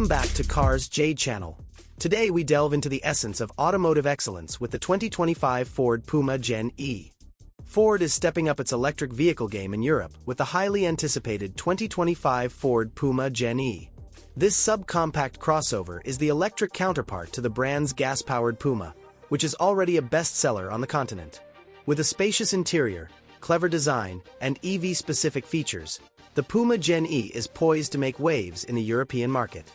Welcome back to Cars Jade Channel. Today we delve into the essence of automotive excellence with the 2025 Ford Puma Gen-E. Ford is stepping up its electric vehicle game in Europe with the highly anticipated 2025 Ford Puma Gen-E. This subcompact crossover is the electric counterpart to the brand's gas-powered Puma, which is already a bestseller on the continent. With a spacious interior, clever design, and EV-specific features, the Puma Gen-E is poised to make waves in the European market.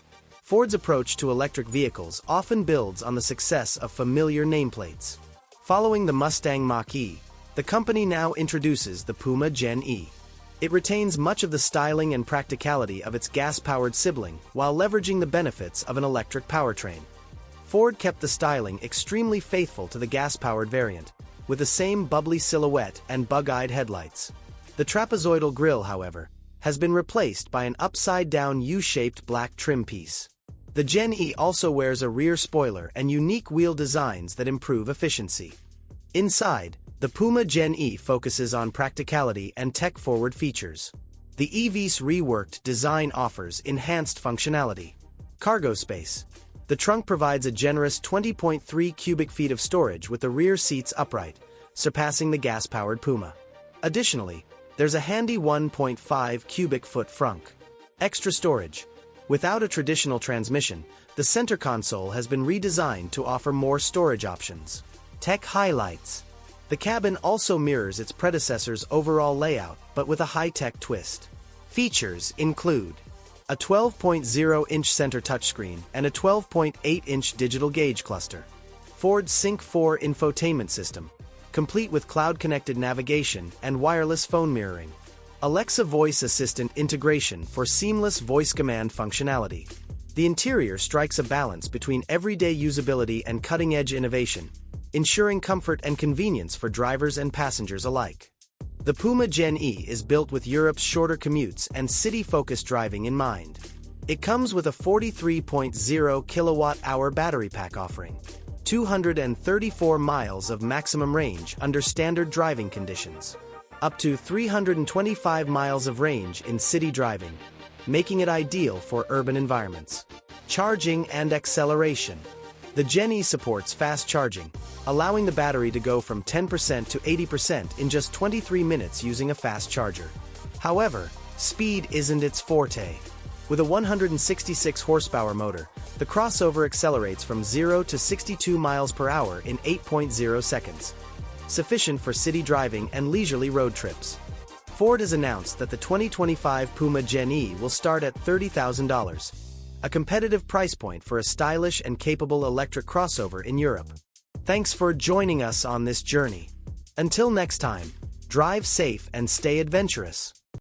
Ford's approach to electric vehicles often builds on the success of familiar nameplates. Following the Mustang Mach-E, the company now introduces the Puma Gen-E. It retains much of the styling and practicality of its gas-powered sibling while leveraging the benefits of an electric powertrain. Ford kept the styling extremely faithful to the gas-powered variant, with the same bubbly silhouette and bug-eyed headlights. The trapezoidal grille, however, has been replaced by an upside-down U-shaped black trim piece. The Gen-E also wears a rear spoiler and unique wheel designs that improve efficiency. Inside, the Puma Gen-E focuses on practicality and tech-forward features. The EV's reworked design offers enhanced functionality. Cargo space. The trunk provides a generous 20.3 cubic feet of storage with the rear seats upright, surpassing the gas-powered Puma. Additionally, there's a handy 1.5 cubic foot frunk. Extra storage. Without a traditional transmission, the center console has been redesigned to offer more storage options. Tech highlights. The cabin also mirrors its predecessor's overall layout, but with a high-tech twist. Features include a 12.0-inch center touchscreen and a 12.8-inch digital gauge cluster. Ford's Sync 4 infotainment system, complete with cloud-connected navigation and wireless phone mirroring. Alexa voice assistant integration for seamless voice command functionality. The interior strikes a balance between everyday usability and cutting-edge innovation, ensuring comfort and convenience for drivers and passengers alike. The Puma Gen-E is built with Europe's shorter commutes and city-focused driving in mind. It comes with a 43.0 kilowatt-hour battery pack offering 234 miles of maximum range under standard driving conditions, up to 325 miles of range in city driving, making it ideal for urban environments. Charging and acceleration. The Gen-E supports fast charging, allowing the battery to go from 10% to 80% in just 23 minutes using a fast charger. However, speed isn't its forte. With a 166 horsepower motor, the crossover accelerates from 0 to 62 miles per hour in 8.0 seconds, sufficient for city driving and leisurely road trips. Ford has announced that the 2025 Puma Gen-E will start at $30,000, a competitive price point for a stylish and capable electric crossover in Europe. Thanks for joining us on this journey. Until next time, drive safe and stay adventurous.